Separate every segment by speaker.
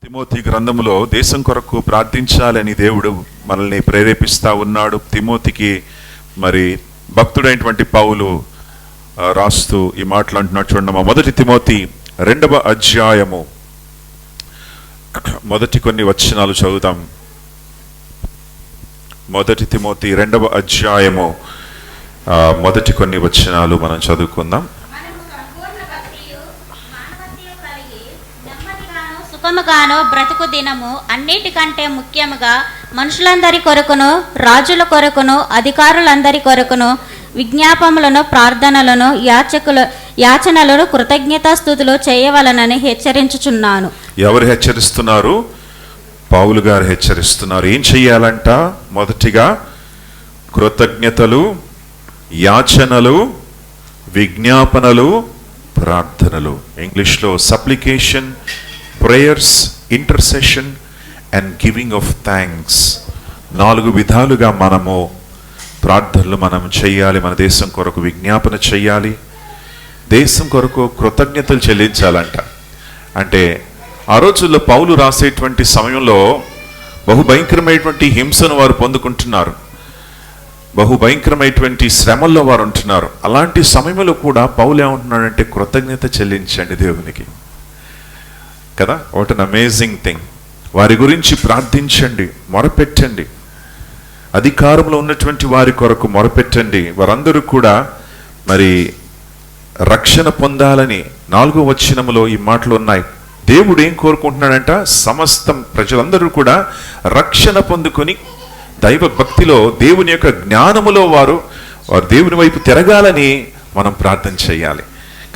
Speaker 1: Timothy గ్రంథములో దేశం కొరకు ప్రార్థించాలని దేవుడు మనల్ని ప్రేరేపిస్తా ఉన్నాడు. తిమోతికి మరి భక్తుడైనటువంటి పౌలు రాస్తూ ఈ మాటలు అంటున్నాడు. చూడమ్మా, 1 తిమోతి 2వ అధ్యాయము మొదటి కొన్ని వచనాలు చదువుతాం. 1 తిమోతి 2వ అధ్యాయము మొదటి కొన్ని వచనాలు మనం చదువుకుందాం.
Speaker 2: సుఖముగాను బ్రతుకు దినము అన్నిటికంటే ముఖ్యముగా మనుషులందరి కొరకును, రాజుల కొరకును, అధికారులందరి కొరకును విజ్ఞాపములను, ప్రార్థనలను, యాచనలను, కృతజ్ఞతాస్తుతులు చేయవలనని హెచ్చరించుచున్నాను.
Speaker 1: ఎవరు హెచ్చరిస్తున్నారు? పౌలు గారు హెచ్చరిస్తున్నారు. ఏం చెయ్యాలంట? మొదటిగా కృతజ్ఞతలు, యాచనలు, విజ్ఞాపనలు, ప్రార్థనలు. ఇంగ్లీష్లో supplication, prayers, intercession and giving of thanks. 4 విధాలుగా మనము ప్రార్థనలు మనం చెయ్యాలి. మన దేశం కొరకు విజ్ఞాపన చెయ్యాలి, దేశం కొరకు కృతజ్ఞతలు చెల్లించాలంట. అంటే ఆ రోజుల్లో పౌలు రాసేటువంటి సమయంలో బహుభయంకరమైనటువంటి హింసను వారు పొందుకుంటున్నారు, బహుభయంకరమైనటువంటి శ్రమల్లో వారు ఉంటున్నారు. అలాంటి సమయంలో కూడా పౌలు ఏమంటున్నాడంటే కృతజ్ఞత చెల్లించండి దేవునికి కదా. What an amazing thing. వారి గురించి ప్రార్థించండి, మొరపెట్టండి, అధికారంలో ఉన్నటువంటి వారి కొరకు మొరపెట్టండి. వారందరూ కూడా మరి రక్షణ పొందాలని 4వ వచనములో ఈ మాటలు ఉన్నాయి. దేవుడు ఏం కోరుకుంటున్నాడంట? సమస్తం ప్రజలందరూ కూడా రక్షణ పొందుకొని దైవ భక్తిలో, దేవుని యొక్క జ్ఞానములో వారు దేవుని వైపు తిరగాలని మనం ప్రార్థన చేయాలి.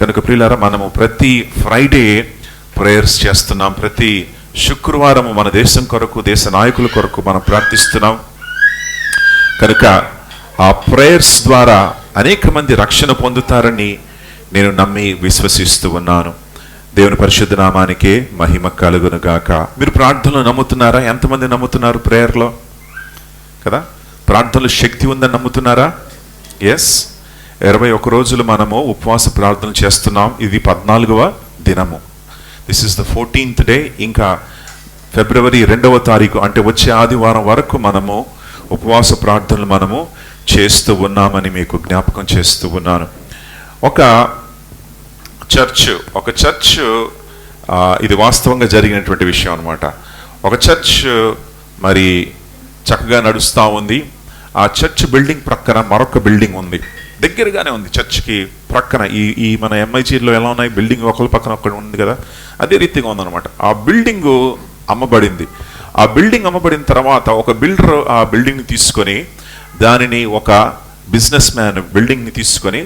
Speaker 1: కనుక ప్రియులారా, మనము ప్రతి ఫ్రైడే ప్రేయర్స్ చేస్తున్నాం. ప్రతి శుక్రవారం మన దేశం కొరకు, దేశ నాయకుల కొరకు మనం ప్రార్థిస్తున్నాం. కనుక ఆ ప్రేయర్స్ ద్వారా అనేక మంది రక్షణ పొందుతారని నేను నమ్మి విశ్వసిస్తూ ఉన్నాను. దేవుని పరిశుద్ధ నామానికే మహిమ కలుగును గాక. మీరు ప్రార్థనలు నమ్ముతున్నారా? ఎంతమంది నమ్ముతున్నారు ప్రేయర్లో కదా? ప్రార్థనలు శక్తి ఉందని నమ్ముతున్నారా? ఎస్. 21 రోజులు మనము ఉపవాస ప్రార్థన చేస్తున్నాం. ఇది 14వ దినము. This is the 14th day. ఇంకా ఫిబ్రవరి 2వ తారీఖు అంటే వచ్చే ఆదివారం వరకు మనము ఉపవాస ప్రార్థనలు మనము చేస్తూ ఉన్నామని మీకు జ్ఞాపకం చేస్తూ ఉన్నాను. ఒక చర్చ్ ఇది వాస్తవంగా జరిగినటువంటి విషయం అనమాట. ఒక చర్చ్ మరి చక్కగా నడుస్తూ ఉంది. ఆ చర్చ్ బిల్డింగ్ ప్రక్కన మరొక బిల్డింగ్ ఉంది, దగ్గరగానే ఉంది. చర్చ్కి ప్రక్కన ఈ మన ఎంఐజీలో ఎలా ఉన్నాయి బిల్డింగ్, ఒకరి పక్కన ఒకటి ఉంది కదా, అదే రీతిగా ఉందన్నమాట. ఆ బిల్డింగ్ అమ్మబడింది. ఆ బిల్డింగ్ అమ్మబడిన తర్వాత ఒక బిల్డర్ ఆ బిల్డింగ్ని తీసుకొని దానిని, ఒక బిజినెస్ మ్యాన్ బిల్డింగ్ని తీసుకొని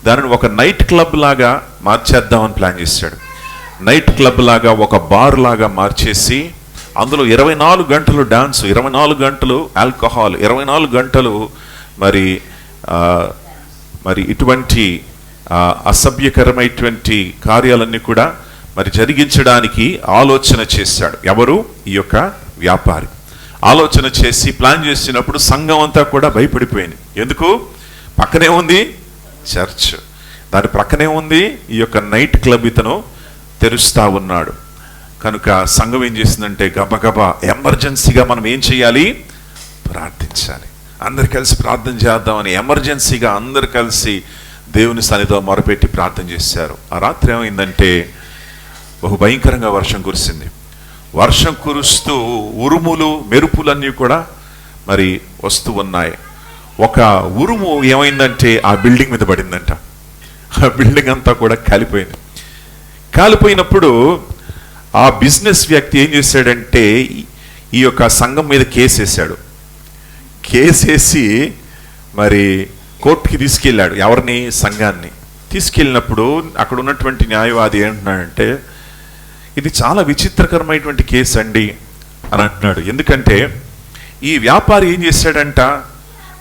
Speaker 1: దానిని ఒక నైట్ క్లబ్ లాగా మార్చేద్దామని ప్లాన్ చేశాడు. నైట్ క్లబ్ లాగా, ఒక బార్ లాగా మార్చేసి అందులో 24 గంటలు డాన్స్, 24 గంటలు ఆల్కహాల్, 24 గంటలు మరి ఇటువంటి అసభ్యకరమైనటువంటి కార్యాలన్నీ కూడా మరి జరిగించడానికి ఆలోచన చేశాడు. ఎవరు? ఈ యొక్క వ్యాపారి ఆలోచన చేసి ప్లాన్ చేసినప్పుడు సంఘం అంతా కూడా భయపడిపోయింది. ఎందుకు? పక్కనే ఉంది చర్చ్, దాని ప్రక్కనే ఉంది ఈ యొక్క నైట్ క్లబ్. ఇతను తెరుస్తా ఉన్నాడు. కనుక సంఘం ఏం చేసిందంటే గబగబా ఎమర్జెన్సీగా మనం ఏం చేయాలి? ప్రార్థించాలి. అందరు కలిసి ప్రార్థన చేద్దామని ఎమర్జెన్సీగా అందరు కలిసి దేవుని సన్నిధిలో మొరపెట్టి ప్రార్థన చేశారు. ఆ రాత్రి ఏమైందంటే బహుభయంకరంగా వర్షం కురిసింది. వర్షం కురుస్తూ ఉరుములు, మెరుపులన్నీ కూడా మరి వస్తూ ఉన్నాయి. ఒక ఉరుము ఏమైందంటే ఆ బిల్డింగ్ మీద పడిందంట. ఆ బిల్డింగ్ అంతా కూడా కాలిపోయింది. కాలిపోయినప్పుడు ఆ బిజినెస్ వ్యక్తి ఏం చేశాడంటే ఈ యొక్క సంఘం మీద కేసేసాడు. కేసేసి మరి కోర్టుకి తీసుకెళ్ళాడు. ఎవరిని? సంఘాన్ని. తీసుకెళ్ళినప్పుడు అక్కడ ఉన్నటువంటి న్యాయవాది ఏమంటున్నాడంటే ఇది చాలా విచిత్రకరమైనటువంటి కేసు అండి అని అంటున్నాడు. ఎందుకంటే ఈ వ్యాపారి ఏం చేశాడంట,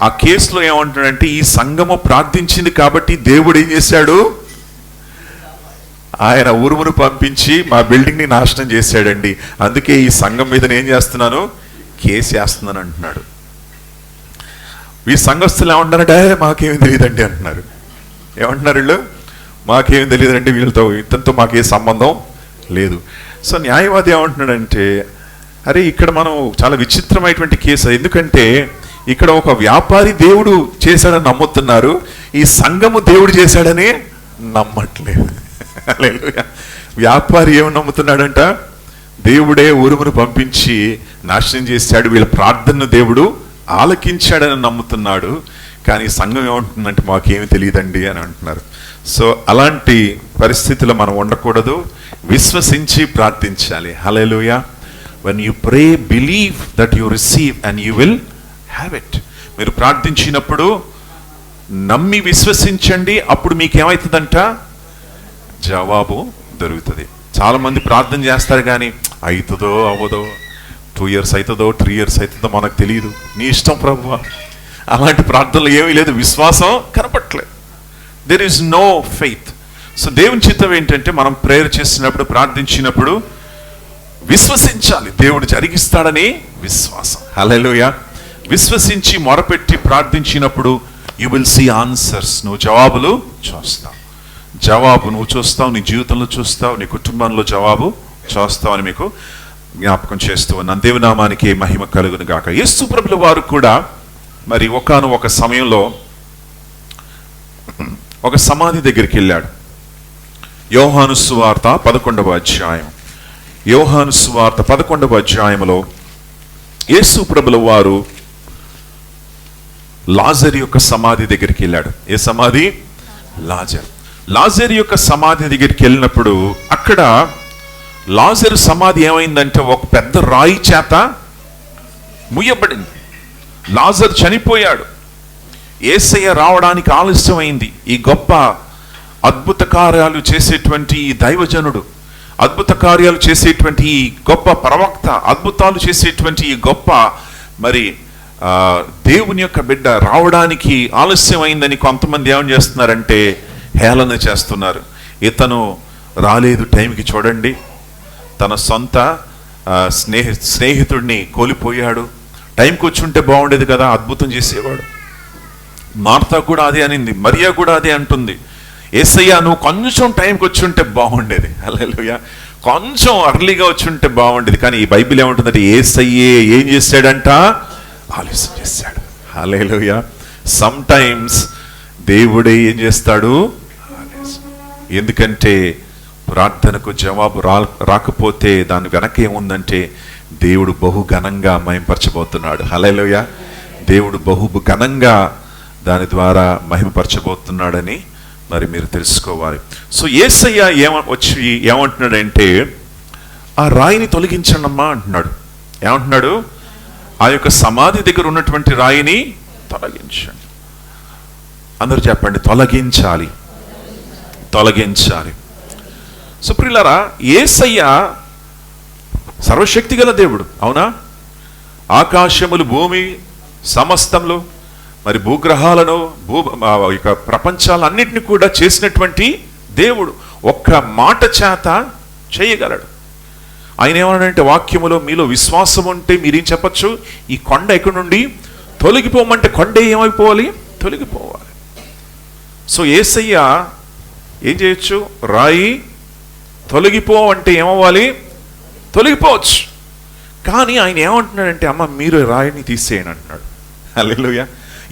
Speaker 1: ఆ కేసులో ఏమంటున్నాడంటే ఈ సంఘము ప్రార్థించింది కాబట్టి దేవుడు ఏం చేశాడు, ఆయన ఉరుమును పంపించి మా బిల్డింగ్ని నాశనం చేశాడండి, అందుకే ఈ సంఘం మీద నేను ఏం చేస్తున్నాను, కేసు వేస్తున్నాను అంటున్నాడు. ఈ సంఘస్థులు ఏమంటున్నారంటే మాకేమీ తెలియదండి అంటున్నారు. ఏమంటున్నారు వీళ్ళు? మాకేమీ తెలియదండి, వీళ్ళతో ఇతనితో మాకే సంబంధం లేదు. సో న్యాయవాది ఏమంటున్నాడంటే, అరే ఇక్కడ మనం చాలా విచిత్రమైనటువంటి కేసు. ఎందుకంటే ఇక్కడ ఒక వ్యాపారి దేవుడు చేశాడని నమ్ముతున్నారు, ఈ సంఘము దేవుడు చేశాడని నమ్మట్లేదు. హల్లెలూయా. వ్యాపారి ఏమని నమ్ముతున్నాడంట, దేవుడే ఉరుమును పంపించి నాశనం చేశాడు, వీళ్ళ ప్రార్థనను దేవుడు ఆలకించాడని నమ్ముతున్నాడు. కానీ సంఘం ఏమంటుందంటే మాకేమి తెలియదండి అని అంటున్నారు. సో అలాంటి పరిస్థితిలో మనం ఉండకూడదు, విశ్వసించి ప్రార్థించాలి. హల్లెలూయా. when you pray, believe that you receive and you will have it. మీరు ప్రార్థించినప్పుడు నమ్మి విశ్వసించండి, అప్పుడు మీకేమవుతుందంట, జవాబు దొరుకుతుంది. చాలా మంది ప్రార్థన చేస్తారు కానీ అవుతుందో అవ్వదో, 2 years అవుతుందో 3 years అవుతుందో మనకు తెలియదు, నీ ఇష్టం ప్రభువా. అలాంటి ప్రార్థనలు ఏమీ లేదు, విశ్వాసం కనపట్లేదు. There is no faith. So దేవుని చిత్తం ఏంటంటే మనం ప్రేయర్ చేసినప్పుడు, ప్రార్థించినప్పుడు విశ్వసించాలి, దేవుడు జరిగిస్తాడని విశ్వాసం. హల్లెలూయా. విశ్వసించి మొరపెట్టి ప్రార్థించినప్పుడు యు విల్ సీ ఆన్సర్స్. నువ్వు జవాబులు చూస్తావు, జవాబు నువ్వు చూస్తావు, నీ జీవితంలో చూస్తావు, నీ కుటుంబంలో జవాబు చూస్తావు అని మీకు జ్ఞాపకం చేస్తూ ఉన్నాను. దేవునామానికి మహిమ కలుగును గాక. యేసు ప్రభుల వారు కూడా మరి ఒకానొక సమయంలో ఒక సమాధి దగ్గరికి వెళ్ళాడు. యోహాను సువార్త 11వ అధ్యాయం. యోహాను సువార్త 11వ అధ్యాయంలో యేసు ప్రభుల వారు లాజరు యొక్క సమాధి దగ్గరికి వెళ్ళాడు. ఏ సమాధి? లాజరు యొక్క సమాధి దగ్గరికి వెళ్ళినప్పుడు అక్కడ లాజరు సమాధి ఏమైందంటే ఒక పెద్ద రాయి చేత ముయ్యబడింది. లాజరు చనిపోయాడు. యేసయ్య రావడానికి ఆలస్యమైంది. ఈ గొప్ప అద్భుత కార్యాలు చేసేటువంటి ఈ దైవజనుడు, అద్భుత కార్యాలు చేసేటువంటి ఈ గొప్ప ప్రవక్త, అద్భుతాలు చేసేటువంటి ఈ గొప్ప మరి దేవుని యొక్క బిడ్డ రావడానికి ఆలస్యమైందని కొంతమంది ఏమని చేస్తున్నారంటే హేళన చేస్తున్నారు. ఇతను రాలేదు టైంకి, చూడండి తన సొంత స్నేహితుడిని కోల్పోయాడు, టైంకి వచ్చి ఉంటే బాగుండేది కదా, అద్భుతం చేసేవాడు. మార్తా కూడా అదే అనింది, మరియా కూడా అదే అంటుంది, యేసయ్య నువ్వు కొంచెం టైంకి వచ్చి ఉంటే బాగుండేది. హల్లెలూయా. కొంచెం అర్లీగా వచ్చి ఉంటే బాగుండేది. కానీ ఈ బైబిల్ ఏమంటుందంటే యేసయ్యే ఏం చేశాడంట, ఆలస్యం చేశాడు. హల్లెలూయా. సమ్ టైమ్స్ దేవుడే ఏం చేస్తాడు, ఎందుకంటే ప్రార్థనకు జవాబు రాకపోతే దాని వెనక ఏముందంటే దేవుడు బహు ఘనంగా మహిమపరచబోతున్నాడు. హల్లెలూయా. దేవుడు బహు ఘనంగా దాని ద్వారా మహిమపరచబోతున్నాడని మరి మీరు తెలుసుకోవాలి. సో యేసయ్య వచ్చి ఏమంటున్నాడంటే ఆ రాయిని తొలగించండమ్మా అంటున్నాడు. ఏమంటున్నాడు? ఆ యొక్క సమాధి దగ్గర ఉన్నటువంటి రాయిని తొలగించండి. అందరూ చెప్పండి, తొలగించాలి, తొలగించాలి. సో ప్రియులారా, యేసయ్య సర్వశక్తి గల దేవుడు, అవునా? ఆకాశములు భూమి సమస్తంలో మరి భూగ్రహాలను ప్రపంచాలన్నింటినీ కూడా చేసినటువంటి దేవుడు ఒక్క మాట చేత చేయగలడు. ఆయన ఏమన్నాడంటే వాక్యములో మీలో విశ్వాసం ఉంటే మీరేం చెప్పచ్చు, ఈ కొండ ఎక్కడి నుండి తొలగిపోమంటే కొండ ఏమైపోవాలి, తొలగిపోవాలి. సో యేసయ్య ఏం చేయొచ్చు, రాయి తొలగిపో అంటే ఏమవ్వాలి, తొలగిపోవచ్చు. కానీ ఆయన ఏమంటున్నాడంటే అమ్మ మీరు రాయిని తీసేయండి అంటున్నాడు. హల్లెలూయా.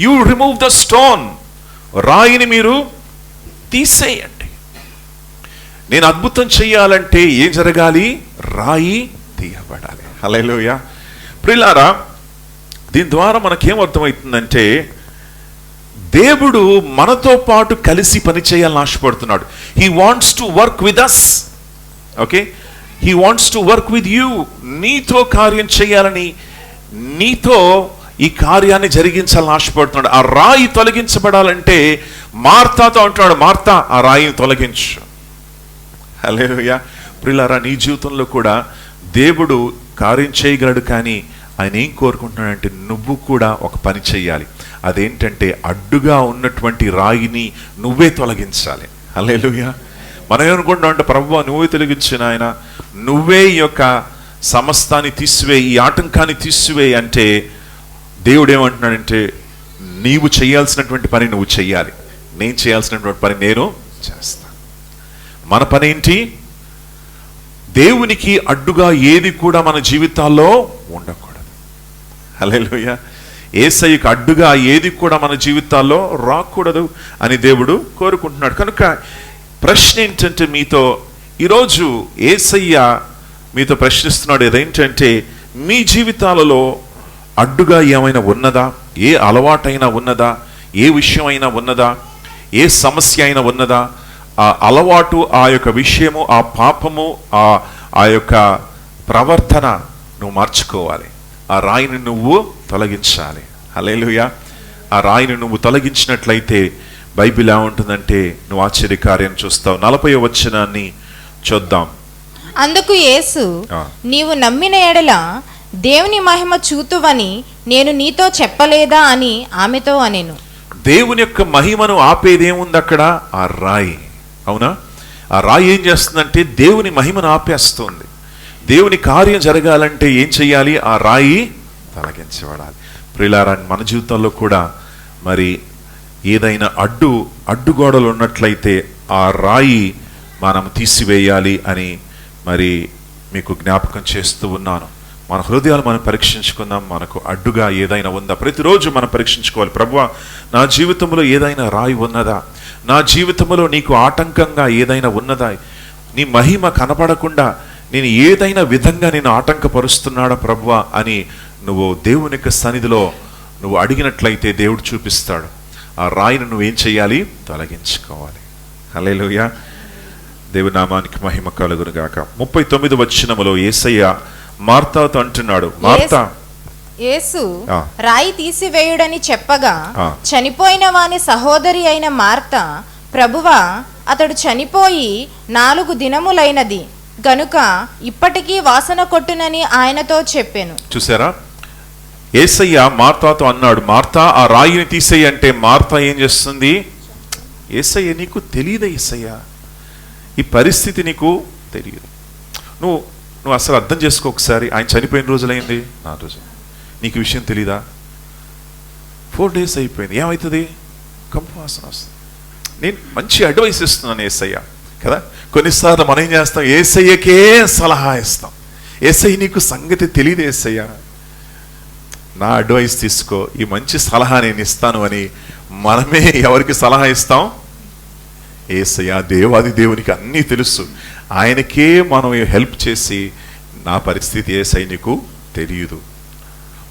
Speaker 1: యు రిమూవ్ ద స్టోన్, రాయిని మీరు తీసేయండి. నేను అద్భుతం చెయ్యాలంటే ఏం జరగాలి, రాయి తీయబడాలి. హల్లెలూయా. ప్రియులారా, దీని ద్వారా మనకేం అర్థమవుతుందంటే దేవుడు మనతో పాటు కలిసి పని చేయాలని ఆశపడుతున్నాడు. He wants to work with us. Okay, he wants to work with you. నీతో కార్యం చేయాలని, నీతో ఈ కార్యాన్ని జరిగించాలని ఆశపడుతున్నాడు. ఆ రాయి తొలగించబడాలంటే మార్తాతో అంటున్నాడు, మార్తా ఆ రాయిని తొలగించు. హల్లెలూయా. ప్రియులారా, నీ జీవితంలో కూడా దేవుడు కార్యం చేయగలడు. కానీ ఆయన ఏం కోరుకుంటున్నాడంటే నువ్వు కూడా ఒక పని చేయాలి. అదేంటంటే అడ్డుగా ఉన్నటువంటి రాయిని నువ్వే తొలగించాలి. హల్లెలూయా. మనం ఏమనుకుంటున్నాం అంటే ప్రభువా నువ్వే తొలగించిన ఆయన, నువ్వే ఈ యొక్క సమస్తాన్ని తీసివేయి, ఈ ఆటంకాన్ని తీసివేయి అంటే దేవుడు ఏమంటున్నాడంటే నీవు చేయాల్సినటువంటి పని నువ్వు చెయ్యాలి, నేను చేయాల్సినటువంటి పని నేను చేస్తాను. మన పని ఏంటి? దేవునికి అడ్డుగా ఏది కూడా మన జీవితాల్లో ఉండకూడదు. హల్లెలూయా. యేసయ్యకు అడ్డుగా ఏది కూడా మన జీవితాల్లో రాకూడదు అని దేవుడు కోరుకుంటున్నాడు. కనుక ప్రశ్న ఏంటంటే, మీతో ఈరోజు యేసయ్య మీతో ప్రశ్నిస్తున్నాడు ఏదేంటంటే, మీ జీవితాలలో అడ్డుగా ఏమైనా ఉన్నదా? ఏ అలవాటైనా ఉన్నదా? ఏ విషయం అయినా ఉన్నదా? ఏ సమస్య అయినా ఉన్నదా? ఆ అలవాటు, ఆ యొక్క విషయము, ఆ పాపము, ఆ యొక్క ప్రవర్తన నువ్వు మార్చుకోవాలి. ఆ రాయిని నువ్వు తొలగించాలి. హల్లెలూయా. ఆ రాయిని నువ్వు తొలగించినట్లయితే బైబిల్ ఏమంటుందంటే నువ్వు ఆశ్చర్యకార్యం చూస్తావు. 40వ వచనాన్ని చూద్దాం.
Speaker 3: అందుకు యేసు, నీవు నమ్మిన ఎడల దేవుని మహిమ చూతువని నేను నీతో చెప్పలేదా అని ఆమెతో అనెను.
Speaker 1: దేవుని యొక్క మహిమను ఆపేదేముంది అక్కడ? ఆ రాయి. అవునా? ఆ రాయి ఏం చేస్తుందంటే దేవుని మహిమను ఆపేస్తుంది. దేవుని కార్యం జరగాలంటే ఏం చెయ్యాలి? ఆ రాయి తొలగించబడాలి. ప్రియులారా, మన జీవితంలో కూడా మరి ఏదైనా అడ్డుగోడలు ఉన్నట్లయితే ఆ రాయి మనం తీసివేయాలి అని మరి మీకు జ్ఞాపకం చేస్తూ ఉన్నాను. మన హృదయాలు మనం పరీక్షించుకుందాం. మనకు అడ్డుగా ఏదైనా ఉందా? ప్రతిరోజు మనం పరీక్షించుకోవాలి. ప్రభువా, నా జీవితంలో ఏదైనా రాయి ఉన్నదా? నా జీవితంలో నీకు ఆటంకంగా ఏదైనా ఉన్నదా? నీ మహిమ కనపడకుండా నేను ఏదైనా విధంగా నేను ఆటంకపరుస్తున్నాడా ప్రభువా అని నువ్వు దేవుని యొక్క సన్నిధిలో నువ్వు అడిగినట్లయితే దేవుడు చూపిస్తాడు. ఆ రాయిని నువ్వేం చేయాలి? తొలగించుకోవాలి. హల్లెలూయా. దేవుని నామానికి మహిమ కలుగును గాక. 39వ వచనములో యేసయ్య మార్తాతో అంటున్నాడు, మార్తా,
Speaker 3: యేసు రాయి తీసివేయుడని చెప్పగా చనిపోయిన వాని సహోదరి అయిన మార్తా, ప్రభువా, అతడు చనిపోయి 4 దినములైనది గనుక ఇప్పటికీ వాసన కొట్టునని ఆయనతో చెప్పాను.
Speaker 1: చూసారా? యేసయ్య మార్తాతో అన్నాడు, మార్తా, ఆ రాయిని తీసేయి అంటే మార్తా ఏం చేస్తుంది? యేసయ్య, నీకు తెలియదా? యేసయ్య, ఈ పరిస్థితి నీకు తెలియదు. నువ్వు అసలు అర్థం చేసుకో ఒకసారి. ఆయన చనిపోయిన రోజులైంది, 4 రోజులు. నీకు విషయం తెలీదా? 4 days అయిపోయింది. ఏమవుతుంది? కంపు వాసన వస్తుంది. నేను మంచి అడ్వైస్ ఇస్తున్నాను యేసయ్య కదా. కొన్నిసార్లు మనం ఏం చేస్తాం? యేసయ్యకే సలహా ఇస్తాం. యేసయ్య, నీకు సంగతి తెలియదు యేసయ్య, నా అడ్వైస్ తీసుకో, ఈ మంచి సలహా నేను ఇస్తాను అని మనమే ఎవరికి సలహా ఇస్తాం? యేసయ్య, దేవాది దేవునికి అన్నీ తెలుసు. ఆయనకే మనం హెల్ప్ చేసి, నా పరిస్థితి యేసయ్య నీకు తెలియదు,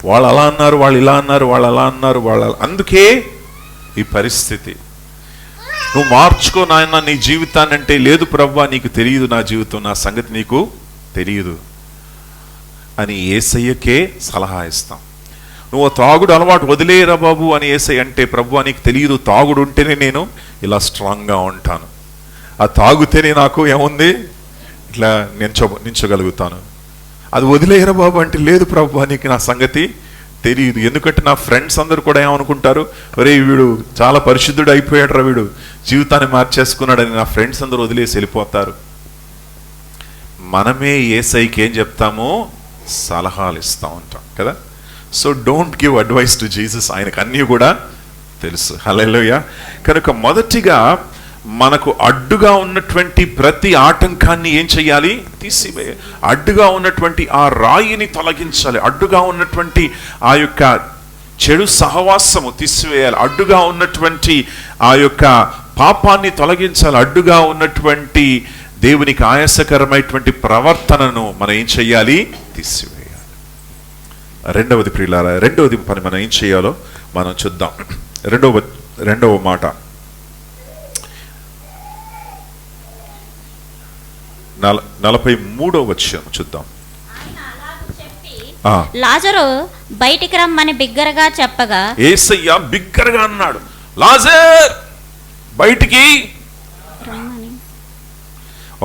Speaker 1: వాళ్ళు అలా అన్నారు, వాళ్ళు ఇలా అన్నారు, వాళ్ళు అలా అన్నారు, అందుకే ఈ పరిస్థితి, నువ్వు మార్చుకో నాయన నీ జీవితాన్ని అంటే, లేదు ప్రభువా, నీకు తెలియదు నా జీవితం, నా సంగతి నీకు తెలియదు అని యేసయ్యకే సలహా ఇస్తాం. నువ్వు తాగుడు అలవాటు వదిలేరా బాబు అని యేసయ్య అంటే, ప్రభువా నీకు తెలియదు, తాగుడు ఉంటేనే నేను ఇలా స్ట్రాంగ్గా ఉంటాను, ఆ తాగుతేనే నాకు ఏముంది ఇట్లా నించగలుగుతాను. అది వదిలేరా బాబు అంటే, లేదు ప్రభువా నీకు నా సంగతి తెలియదు. ఎందుకంటే నా ఫ్రెండ్స్ అందరూ కూడా ఏమనుకుంటారు, ఒరే వీడు చాలా పరిశుద్ధుడు అయిపోయాడు రా, వీడు జీవితాన్ని మార్చేసుకున్నాడని నా ఫ్రెండ్స్ అందరూ వదిలేసి వెళ్ళిపోతారు. మనమే యేసయ్యకి ఏం చెప్తామో సలహాలు ఇస్తూ ఉంటాం కదా. So don't give advice to Jesus, ఆయనకు అన్నీ కూడా తెలుసు. హల్లెలూయా. కనుక మొదటిగా మనకు అడ్డుగా ఉన్నటువంటి ప్రతి ఆటంకాన్ని ఏం చెయ్యాలి? తీసివేయాలి. అడ్డుగా ఉన్నటువంటి ఆ రాయిని తొలగించాలి. అడ్డుగా ఉన్నటువంటి ఆ యొక్క చెడు సహవాసము తీసివేయాలి. అడ్డుగా ఉన్నటువంటి ఆ యొక్క పాపాన్ని తొలగించాలి. అడ్డుగా ఉన్నటువంటి దేవునికి ఆయాసకరమైనటువంటి ప్రవర్తనను మనం ఏం చెయ్యాలి? తీసివేయాలి. రెండవది ప్రియులారా, రెండవది పని మనం ఏం చేయాలో మనం చూద్దాం. రెండవ మాట 43వ వచనం చూద్దాం.
Speaker 2: లాజరు బయటికి రమ్మని బిగ్గరగా చెప్పగా,
Speaker 1: యేసయ్య బిగ్గరగా అన్నాడు, లాజర్ బయటికి
Speaker 2: రమ్మని.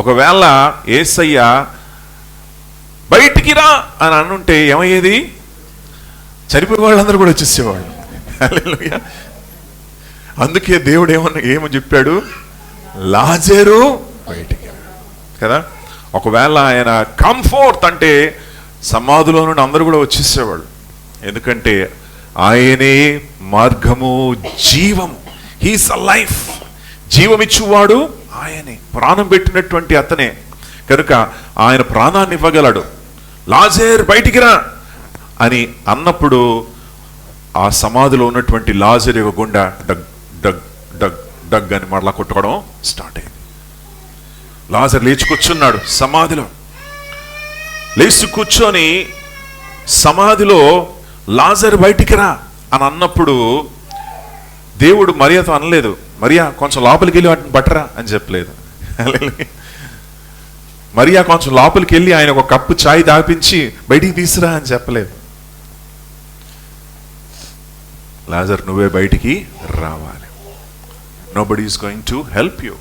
Speaker 1: ఒకవేళ యేసయ్య బయటికి రా అని అనుంటే ఏమయ్యేది? చనిపోయే వాళ్ళందరూ కూడా వచ్చేసేవాళ్ళు. హల్లెలూయా. అందుకే దేవుడు ఏమని చెప్పాడు? లాజరు బయటికి కదా. ఒకవేళ ఆయన కంఫర్ట్ అంటే సమాధిలో నుండి అందరూ కూడా వచ్చేసేవాళ్ళు. ఎందుకంటే ఆయనే మార్గము, జీవము. He's a life. జీవమిచ్చువాడు ఆయనే, ప్రాణం పెట్టినటువంటి అతనే. కనుక ఆయన ప్రాణాన్ని ఇవ్వగలడు. లాజర్ బయటికి రా అని అన్నప్పుడు ఆ సమాధిలో ఉన్నటువంటి లాజర్ యొక్క గుండె డగ్ డగ్ డగ్ డగ్ అని మరలా కొట్టుకోవడం స్టార్ట్ అయింది. లాజర్ లేచి కూర్చున్నాడు సమాధిలో. లేచి కూర్చొని సమాధిలో లాజర్ బయటికి రా అని అన్నప్పుడు దేవుడు మరియాతో అనలేదు, మరియా కొంచెం లోపలికి వెళ్ళి వాటిని పట్టరా అని చెప్పలేదు. మరియా కొంచెం లోపలికి వెళ్ళి ఆయన ఒక కప్పు చాయ్ తాపించి బయటికి తీసురా అని చెప్పలేదు. లాజర్ నువ్వే బయటికి రావాలి. Nobody is going to help you.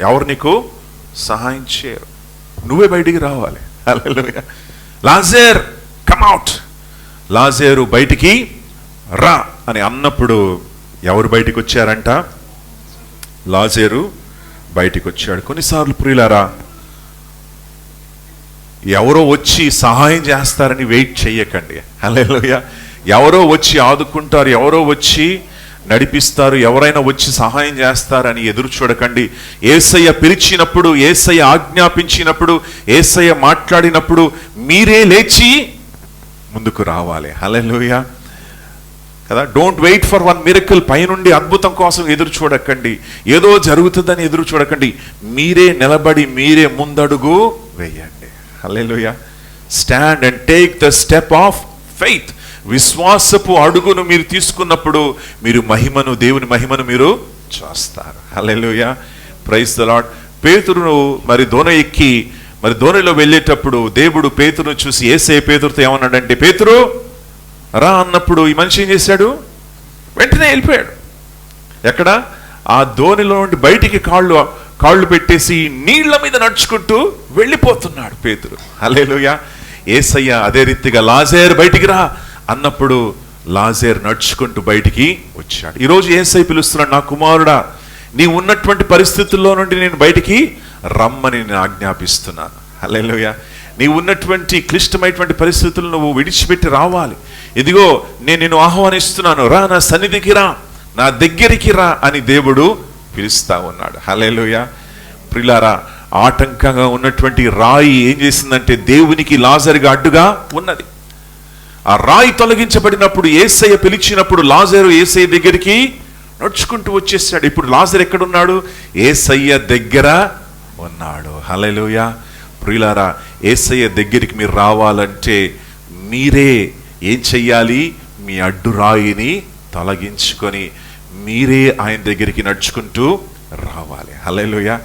Speaker 1: ఎవరు నీకు సహాయం చేయరు, నువ్వే బయటికి రావాలి. హల్లెలూయా. లాజర్ కమ్ అవుట్, లాజరు బయటికి రా అని అన్నప్పుడు ఎవరు బయటికి వచ్చారంట? లాజరు బయటికి వచ్చాడు. కొన్నిసార్లు ప్రియులారా, ఎవరో వచ్చి సహాయం చేస్తారని వెయిట్ చెయ్యకండి. హల్లెలూయా. ఎవరో వచ్చి ఆదుకుంటారు, ఎవరో వచ్చి నడిపిస్తారు, ఎవరైనా వచ్చి సహాయం చేస్తారని ఎదురు చూడకండి. యేసయ్య పిలిచినప్పుడు, యేసయ్య ఆజ్ఞాపించినప్పుడు, యేసయ్య మాట్లాడినప్పుడు మీరే లేచి ముందుకు రావాలి. హల్లెలూయా కదా. Don't wait for one miracle. పైనుండి అద్భుతం కోసం ఎదురు చూడకండి, ఏదో జరుగుతుందని ఎదురు చూడకండి. మీరే నిలబడి మీరే ముందడుగు వేయండి. Hallelujah. Stand and take the step of faith. విశ్వాసపు అడుగును మీరు తీసుకున్నప్పుడు మీరు మహిమను, దేవుని మహిమను మీరు చూస్తారు. హల్లెలూయా. Praise the Lord. పేతురును మరి దోణ ఎక్కి మరి దోణిలో వెళ్ళేటప్పుడు దేవుడు పేతురును చూసి యేసయ్య పేతురుతో ఏమన్నాడంటే, పేతురు రా అన్నప్పుడు ఈ మనిషి ఏం చేశాడు? వెంటనే వెళ్ళిపోయాడు. ఎక్కడ? ఆ దోణిలో నుండి బయటికి కాళ్ళు పెట్టేసి నీళ్ల మీద నడుచుకుంటూ వెళ్ళిపోతున్నాడు పేతురు. హల్లెలూయా. యేసయ్య అదే రీతిగా లాజర్ బయటికి రా అన్నప్పుడు లాజర్ నడుచుకుంటూ బయటికి వచ్చాడు. ఈరోజు యేసయ్య పిలుస్తున్నాడు, నా కుమారుడా, నీ ఉన్నటువంటి పరిస్థితుల్లో నుండి నేను బయటికి రమ్మని నేను ఆజ్ఞాపిస్తున్నాను. హల్లెలూయా. నీ ఉన్నటువంటి క్లిష్టమైనటువంటి పరిస్థితులు నువ్వు విడిచిపెట్టి రావాలి. ఇదిగో నేను నిన్ను ఆహ్వానిస్తున్నాను, రా నా సన్నిధికి రా, నా దగ్గరికి రా అని దేవుడు పిలుస్తా ఉన్నాడు. హల్లెలూయా. ప్రియులారా, ఆటంకంగా ఉన్నటువంటి రాయి ఏం చేసిందంటే దేవునికి లాజరుగా అడ్డుగా ఉన్నది. ఆ రాయి తొలగించబడినప్పుడు, యేసయ్య పిలిచినప్పుడు లాజరు యేసయ్య దగ్గరికి నడుచుకుంటూ వచ్చేసాడు. ఇప్పుడు లాజరు ఎక్కడున్నాడు? యేసయ్య దగ్గర ఉన్నాడు. హల్లెలూయా. ప్రియులారా, యేసయ్య దగ్గరికి మీరు రావాలంటే మీరే ఏం చెయ్యాలి? మీ అడ్డు రాయిని తొలగించుకొని మీరే ఆయన దగ్గరికి నడుచుకుంటూ రావాలి. హల్లెలూయా.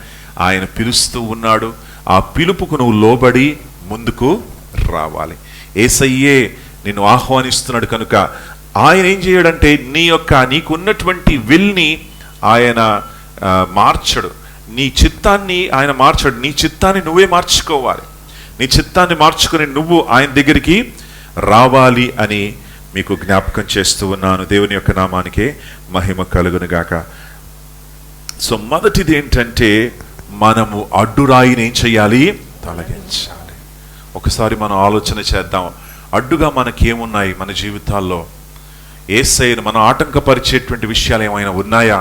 Speaker 1: ఆయన పిలుస్తూ ఉన్నాడు. ఆ పిలుపుకు నువ్వు లోబడి ముందుకు రావాలి. యేసయ్యే నిన్ను ఆహ్వానిస్తున్నాడు కనుక ఆయన ఏం చేయడంటే నీకున్నటువంటి విల్ని ఆయన మార్చడు, నీ చిత్తాన్ని ఆయన మార్చడు. నీ చిత్తాన్ని నువ్వే మార్చుకోవాలి. నీ చిత్తాన్ని మార్చుకొని నువ్వు ఆయన దగ్గరికి రావాలి అని మీకు జ్ఞాపకం చేస్తూ ఉన్నాను. దేవుని యొక్క నామానికే మహిమ కలుగును గాక. సో మొదటిది ఏంటంటే మనము అడ్డురాయిని ఏం చేయాలి? తొలగించాలి. ఒకసారి మనం ఆలోచన చేద్దాం. అడ్డుగా మనకేమున్నాయి మన జీవితాల్లో? యేసయ్యను మనం ఆటంకపరిచేటువంటి విషయాలు ఏమైనా ఉన్నాయా?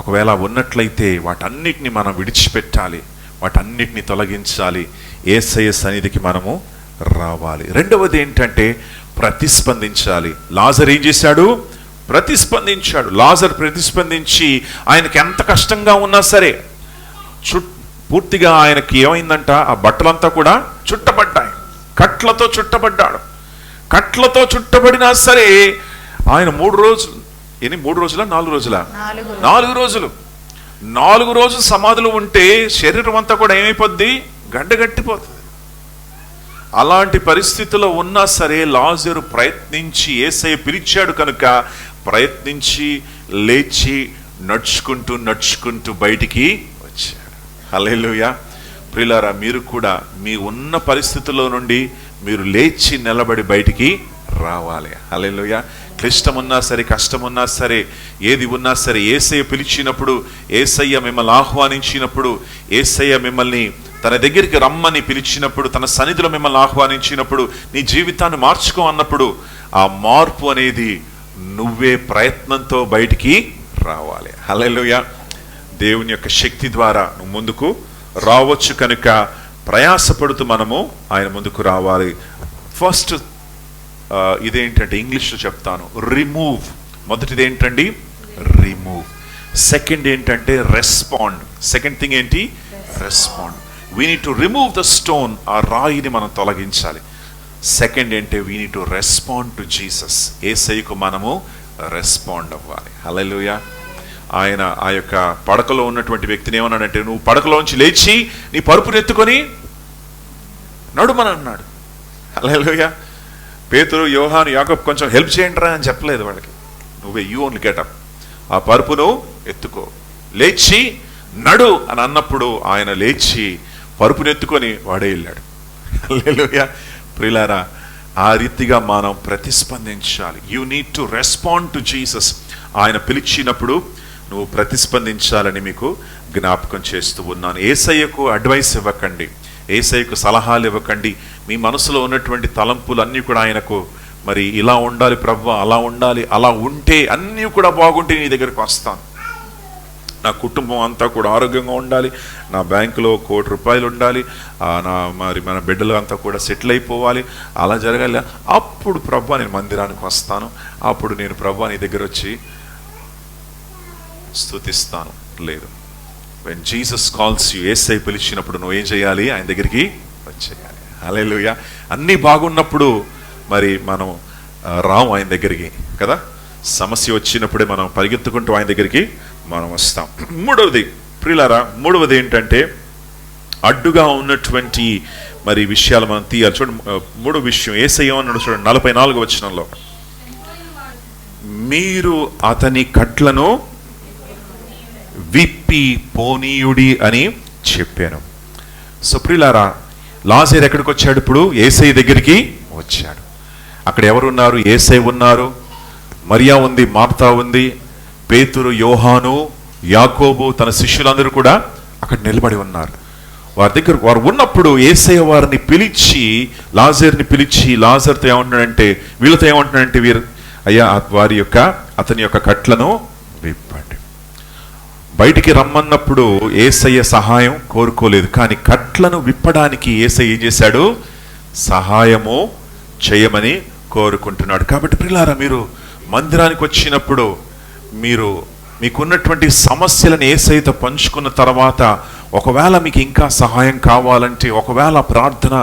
Speaker 1: ఒకవేళ ఉన్నట్లయితే వాటన్నిటిని మనం విడిచిపెట్టాలి, వాటన్నిటిని తొలగించాలి. యేసయ్య సన్నిధికి మనము రావాలి. రెండవది ఏంటంటే ప్రతిస్పందించాలి. లాజర్ ఏం చేశాడు? ప్రతిస్పందించాడు. లాజర్ ప్రతిస్పందించి ఆయనకి ఎంత కష్టంగా ఉన్నా సరే పూర్తిగా ఆయనకి ఏమైందంట? ఆ బట్టలంతా కూడా చుట్టబడ్డాయి, కట్లతో చుట్టబడ్డాడు. కట్లతో చుట్టబడినా సరే ఆయన 3 రోజులు, 3 రోజులా 4 రోజులా? 4 రోజులు. 4 రోజులు సమాధిలో ఉంటే శరీరం అంతా కూడా ఏమైపోద్ది? గడ్డగట్టిపోతుంది. అలాంటి పరిస్థితిలో ఉన్నా సరే లాజరు ప్రయత్నించి, యేసయ్య పిలిచాడు కనుక ప్రయత్నించి లేచి నడుచుకుంటూ బయటికి వచ్చాడు. హల్లెలూయా. ప్రియులారా, మీరు కూడా మీ ఉన్న పరిస్థితుల్లో నుండి మీరు లేచి నిలబడి బయటికి రావాలి. హల్లెలూయా. క్లిష్టమున్నా సరే, కష్టమున్నా సరే, ఏది ఉన్నా సరే, యేసయ్య పిలిచినప్పుడు, యేసయ్య మిమ్మల్ని ఆహ్వానించినప్పుడు, యేసయ్య మిమ్మల్ని తన దగ్గరికి రమ్మని పిలిచినప్పుడు, తన సన్నిధిలో మిమ్మల్ని ఆహ్వానించినప్పుడు, నీ జీవితాన్ని మార్చుకో అన్నప్పుడు ఆ మార్పు అనేది నువ్వే ప్రయత్నంతో బయటికి రావాలి. హల్లెలూయా. దేవుని యొక్క శక్తి ద్వారా నువ్వు ముందుకు రావచ్చు కనుక ప్రయాసపడుతూ మనము ఆయన ముందుకు రావాలి. ఫస్ట్ ఇదేంటంటే ఇంగ్లీష్లో చెప్తాను, రిమూవ్. మొదటిది ఏంటండి? రిమూవ్. సెకండ్ ఏంటంటే రెస్పాండ్. సెకండ్ థింగ్ ఏంటి? Respond. We need to remove the stone. ఆ రాయిని మనం తొలగించాలి. సెకండ్ ఏంటి? We need to respond to Jesus. యేసయ్యకు మనము రెస్పాండ్ అవ్వాలి. హల్లెలూయా. ఆయన ఆ యొక్క పడకలో ఉన్నటువంటి వ్యక్తిని ఏమన్నాడంటే, నువ్వు పడకలోంచి లేచి నీ పరుపుని ఎత్తుకొని నడుమని అన్నాడు. హల్లెలూయా. పేతురు, యోహాను, యాకోబు కొంచెం హెల్ప్ చేయండి రా అని చెప్పలేదు వాళ్ళకి. నువ్వే, యూ ఓన్లీ గెట్ అప్, ఆ పరుపును ఎత్తుకో, లేచి నడు అని అన్నప్పుడు ఆయన లేచి పరుపుని ఎత్తుకొని వాడే వెళ్ళాడు. హల్లెలూయా. ప్రియులారా, ఆ రీతిగా మనం ప్రతిస్పందించాలి. You need to respond to Jesus. ఆయన పిలిచినప్పుడు నువ్వు ప్రతిస్పందించాలని మీకు జ్ఞాపకం చేస్తూ ఉన్నాను. యేసయ్యకు అడ్వైస్ ఇవ్వకండి, యేసయ్యకు సలహాలు ఇవ్వకండి. మీ మనసులో ఉన్నటువంటి తలంపులు అన్నీ కూడా ఆయనకు, మరి ఇలా ఉండాలి ప్రభువా, అలా ఉండాలి, అలా ఉంటే అన్నీ కూడా బాగుంటే నీ దగ్గరికి వస్తాను, నా కుటుంబం అంతా కూడా ఆరోగ్యంగా ఉండాలి, నా బ్యాంకులో ₹1,00,00,000 ఉండాలి, మన బిడ్డలు అంతా కూడా సెటిల్ అయిపోవాలి, అలా జరగాలి, అప్పుడు ప్రభువా నేను మందిరానికి వస్తాను, అప్పుడు నేను ప్రభువా నీ దగ్గర వచ్చి స్తుతిస్తాను. లేదు. వెన్ జీసస్ కాల్స్ యు, యేసయ్య పిలిచినప్పుడు నువ్వు ఏం చేయాలి? ఆయన దగ్గరికి వచ్చేయాలి. హల్లెలూయా. అన్నీ బాగున్నప్పుడు మరి మనం రాము ఆయన దగ్గరికి కదా. సమస్య వచ్చినప్పుడే మనం పరిగెత్తుకుంటూ ఆయన దగ్గరికి మనం వస్తాం. మూడవది ప్రియులారా, మూడవది ఏంటంటే అడ్డుగా ఉన్నటువంటి మరి విషయాలు మనం తీయాలి. చూడండి, మూడో విషయం యేసయ్య ఏమన్నాడు చూడండి, 44వ వచనంలో, మీరు అతని కట్లను విప్పి పోనీయుడి అని చెప్పాను. సో ప్రియులారా, లాజరు ఎక్కడికి వచ్చాడు? ఇప్పుడు యేసయ్య దగ్గరికి వచ్చాడు. అక్కడ ఎవరు ఉన్నారు? యేసయ్య ఉన్నారు, మరియా ఉంది, మార్తా ఉంది, పేతురు, యోహాను, యాకోబు, తన శిష్యులందరూ కూడా అక్కడ నిలబడి ఉన్నారు. వారి దగ్గర వారు ఉన్నప్పుడు యేసయ్య వారిని పిలిచి, లాజరుని పిలిచి, లాజరుతో ఏమంటున్నాడంటే, వీళ్ళతో ఏమంటున్నాడంటే, వీరు అయ్యా అతని యొక్క కట్లను విప్పండి. బయటికి రమ్మన్నప్పుడు యేసయ్య సహాయం కోరుకోలేదు, కానీ కట్లను విప్పడానికి యేసయ్య ఏం చేశాడు? సహాయము చేయమని కోరుకుంటున్నాడు. కాబట్టి ప్రియులారా, మీరు మందిరానికి వచ్చినప్పుడు మీకున్నటువంటి సమస్యలను యేసయ్యతో పంచుకున్న తర్వాత, ఒకవేళ మీకు ఇంకా సహాయం కావాలంటే, ఒకవేళ ప్రార్థన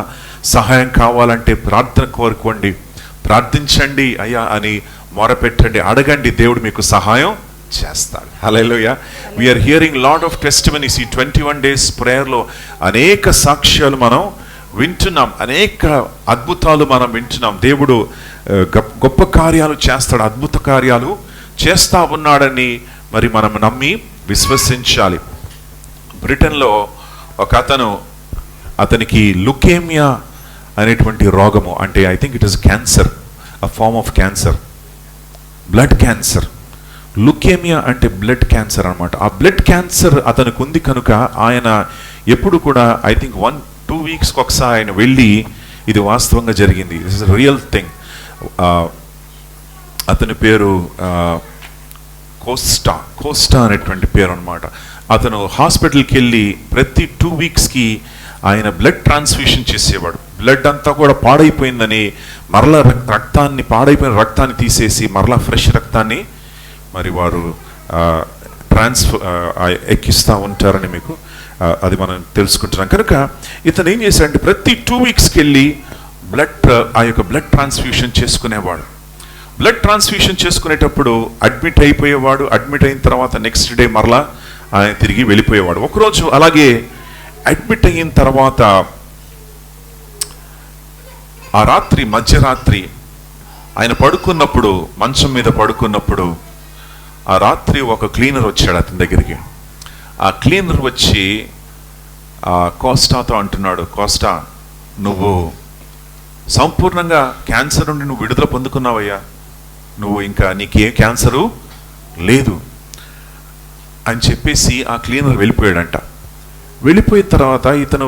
Speaker 1: సహాయం కావాలంటే ప్రార్థన కోరుకోండి, ప్రార్థించండి అయ్యా అని మొరపెట్టండి, అడగండి, దేవుడు మీకు సహాయం చేస్తాడు. Hallelujah. We are hearing lot of testimonies. ఈ 21 days ప్రేయర్లో అనేక సాక్ష్యాలు మనం వింటున్నాం, అనేక అద్భుతాలు మనం వింటున్నాం. దేవుడు గొప్ప కార్యాలు చేస్తాడు, అద్భుత కార్యాలు చేస్తా ఉన్నాడని మరి మనం నమ్మి విశ్వసించాలి. బ్రిటన్లో ఒక అతనికి లుకేమియా అనేటువంటి రోగము, అంటే I think it is cancer, a form of cancer, blood cancer. Leukaemia అంటే బ్లడ్ క్యాన్సర్ అన్నమాట. ఆ బ్లడ్ క్యాన్సర్ అతనికి ఉంది కనుక ఆయన ఎప్పుడు కూడా ఐ థింక్ 1-2 weeks ఒకసారి ఆయన వెళ్ళి, ఇది వాస్తవంగా జరిగింది, దిస్ ఇస్ రియల్ థింగ్. అతని పేరు కోస్టా అనేటువంటి పేరు అనమాట. అతను హాస్పిటల్కి వెళ్ళి ప్రతి 2 weeksకి ఆయన బ్లడ్ ట్రాన్స్ఫ్యూషన్ చేసేవాడు. బ్లడ్ అంతా కూడా పాడైపోయిందని మరలా పాడైపోయిన రక్తాన్ని తీసేసి మరలా ఫ్రెష్ రక్తాన్ని మరి వారు ఎక్కిస్తూ ఉంటారని మీకు అది మనం తెలుసుకుంటున్నాం. కనుక ఇతను ఏం చేశాడంటే ప్రతి 2 weeksకి వెళ్ళి ఆ యొక్క బ్లడ్ ట్రాన్స్ఫ్యూషన్ చేసుకునేవాడు. బ్లడ్ ట్రాన్స్ఫ్యూషన్ చేసుకునేటప్పుడు అడ్మిట్ అయిపోయేవాడు. అడ్మిట్ అయిన తర్వాత నెక్స్ట్ డే మరలా ఆయన తిరిగి వెళ్ళిపోయేవాడు. ఒకరోజు అలాగే అడ్మిట్ అయిన తర్వాత ఆ రాత్రి, మధ్యరాత్రి ఆయన పడుకున్నప్పుడు, మంచం మీద పడుకున్నప్పుడు, ఆ రాత్రి ఒక క్లీనర్ వచ్చాడు అతని దగ్గరికి. ఆ క్లీనర్ వచ్చి కోస్టాతో అంటున్నాడు, కోస్టా, నువ్వు సంపూర్ణంగా క్యాన్సర్ నుండి నువ్వు విడుదల పొందుకున్నావయ్యా, నువ్వు ఇంకా నీకే క్యాన్సరు లేదు అని చెప్పేసి ఆ క్లీనర్ వెళ్ళిపోయాడంట. వెళ్ళిపోయిన తర్వాత ఇతను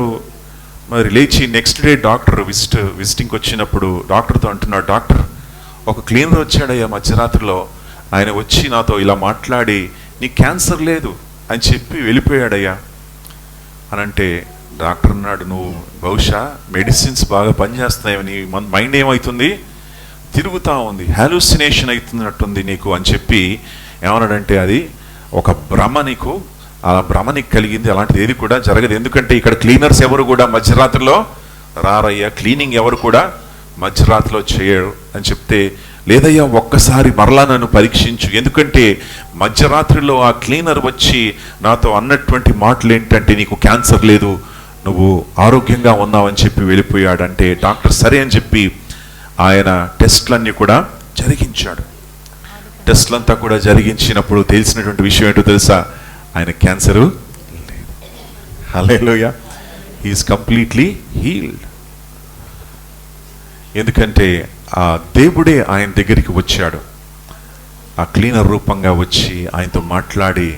Speaker 1: మరి లేచి నెక్స్ట్ డే డాక్టర్ విజిటింగ్కి వచ్చినప్పుడు డాక్టర్తో అంటున్నాడు, డాక్టర్, ఒక క్లీనర్ వచ్చాడయ్యా మధ్యరాత్రిలో, ఆయన వచ్చి నాతో ఇలా మాట్లాడి నీ క్యాన్సర్ లేదు అని చెప్పి వెళ్ళిపోయాడయ్యా అని అంటే, డాక్టర్ అన్నాడు, నువ్వు బహుశా మెడిసిన్స్ బాగా పనిచేస్తున్నాయి, నీ మైండ్ ఏమవుతుంది, తిరుగుతూ ఉంది, హాలుసినేషన్ అవుతున్నట్టుంది నీకు అని చెప్పి ఏమన్నాడంటే అది ఒక భ్రమ, నీకు ఆ భ్రమ నీకు కలిగింది, అలాంటిది ఏది కూడా జరగదు. ఎందుకంటే ఇక్కడ క్లీనర్స్ ఎవరు కూడా మధ్యరాత్రిలో రారయ్యా, క్లీనింగ్ ఎవరు కూడా మధ్యరాత్రిలో చేయరు అని చెప్తే, లేదయ్యా ఒక్కసారి మరలా నన్ను పరీక్షించు, ఎందుకంటే మధ్యరాత్రిలో ఆ క్లీనర్ వచ్చి నాతో అన్నటువంటి మాటలు ఏంటంటే నీకు క్యాన్సర్ లేదు, నువ్వు ఆరోగ్యంగా ఉన్నావని చెప్పి వెళ్ళిపోయాడంటే డాక్టర్ సరే అని చెప్పి ఆయన టెస్ట్లన్నీ కూడా జరిగించాడు. టెస్ట్లంతా కూడా జరిగించినప్పుడు తెలిసినటువంటి విషయం ఏంటో తెలుసా, ఆయన క్యాన్సరు లేదు. హల్లెలూయా, హీ ఈస్ కంప్లీట్లీ హీల్డ్. ఎందుకంటే ఆ దేవుడే ఆయన దగ్గరికి వచ్చాడు, ఆ క్లీనర్ రూపంగా వచ్చి ఆయనతో మాట్లాడి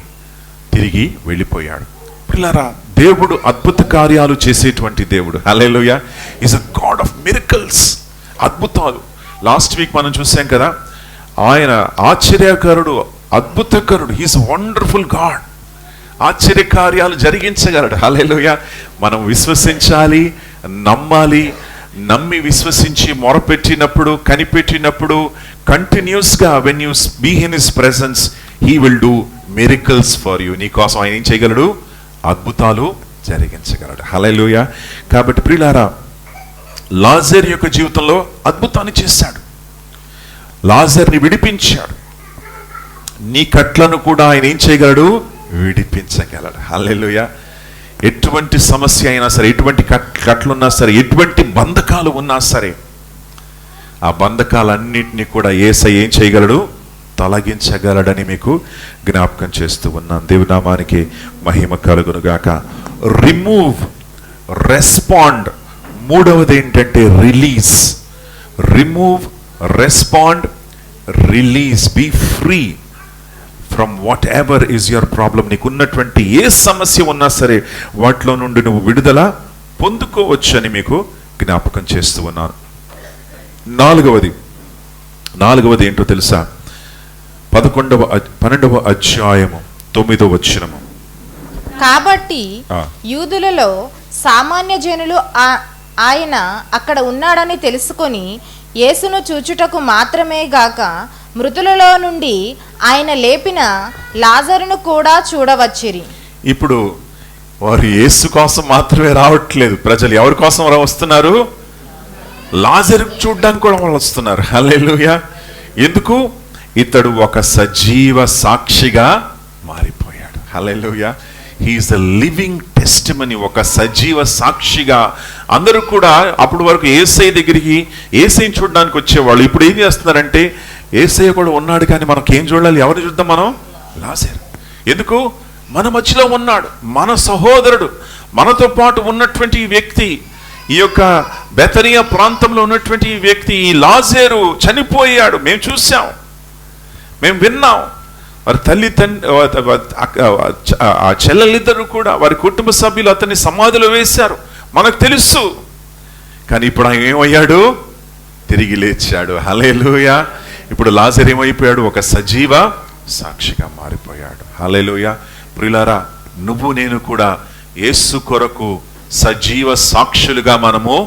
Speaker 1: తిరిగి వెళ్ళిపోయాడు. పిల్లరా, దేవుడు అద్భుత కార్యాలు చేసేటువంటి దేవుడు. Hallelujah, is a god of miracles. అద్భుతాలు లాస్ట్ వీక్ మనం చూసాం కదా, ఆయన ఆశ్చర్యకరుడు, అద్భుతకరుడు. He's wonderful God. ఆశ్చర్య కార్యాలు జరిగించగలడు. హల్లెలూయా, మనం విశ్వసించాలి, నమ్మాలి. నమ్మి విశ్వసించి మొరపెట్టినప్పుడు, కనిపెట్టినప్పుడు కంటిన్యూస్గా when you be in his presence he will do miracles for you. నీ కోసం ఆయన ఏం చేయగలడు, అద్భుతాలు జరిగించగలడు. హల్లెలూయా. కాబట్టి ప్రియులారా, లాజర్ యొక్క జీవితంలో అద్భుతాన్ని చేశాడు, లాజర్ని విడిపించాడు. నీ కట్లను కూడా ఆయన ఏం చేయగలడు, విడిపించగలడు. హల్లెలూయా. ఎటువంటి సమస్య అయినా సరే, ఎటువంటి కట్లున్నా సరే, ఎటువంటి బంధకాలు ఉన్నా సరే, ఆ బంధకాలన్నింటినీ కూడా యేసయ్య ఏం చేయగలడు, తొలగించగలడని మీకు జ్ఞాపకం చేస్తూ ఉన్నాను. దేవుని నామానికి మహిమ కలుగును గాక. Remove, respond. మూడవది ఏంటంటే release. Remove, respond, release. Be free from whatever is your problem. నీకు ఉన్నటువంటి ఏ సమస్య ఉన్నా సరే వాటిలో నుండి నువ్వు విడుదల పొందుకోవచ్చు అని మీకు జ్ఞాపకం చేస్తూ ఉన్నాను. నాలుగవది ఏంటో తెలుసా, 12వ అధ్యాయము 9వ వచనము.
Speaker 3: కాబట్టి యూదులలో సామాన్య జనులు ఆయన అక్కడ ఉన్నాడని తెలుసుకొని యేసును చూచుటకు మాత్రమే గాక మృతులలో నుండి ఆయన లేపిన లాజరును కూడా చూడవచ్చిరి.
Speaker 1: ఇప్పుడు వారు యేసు కోసం మాత్రమే రావట్లేదు, ప్రజలు ఎవరి కోసం వస్తున్నారు, లాజరు చూడడానికి కూడా వాళ్ళు వస్తున్నారు. హల్లెలూయా. ఎందుకు, ఇతడు ఒక సజీవ సాక్షిగా మారిపోయాడు. Hallelujah. He is the living testimony. ఒక సజీవ సాక్షిగా అందరూ కూడా అప్పటి వరకు యేసయ్య దగ్గరికి యేసయ్యని చూడడానికి వచ్చేవాళ్ళు. ఇప్పుడు ఏం చేస్తున్నారంటే యేసయ్య కూడా ఉన్నాడు కానీ మనకేం చూడాలి, ఎవరు చూద్దాం, మనం లాజరు. ఎందుకు, మన మధ్యలో ఉన్నాడు, మన సహోదరుడు, మనతో పాటు ఉన్నటువంటి వ్యక్తి, ఈ యొక్క బెతనియా ప్రాంతంలో ఉన్నటువంటి ఈ వ్యక్తి, ఈ లాజరు చనిపోయాడు. మేము చూసాం, మేము విన్నాం. వారి తల్లి ఆ చెల్లెలిద్దరు కూడా, వారి కుటుంబ సభ్యులు అతన్ని సమాధిలో వేశారు, మనకు తెలుసు. కానీ ఇప్పుడు ఆయన ఏమయ్యాడు, తిరిగి లేచాడు. హల్లెలూయా. ఇప్పుడు లాజరు ఏమైపోయాడు, ఒక సజీవ సాక్షిగా మారిపోయాడు. హల్లెలూయా. ప్రియులారా, నువ్వు నేను కూడా యేసు కొరకు సజీవ సాక్షులుగా మనము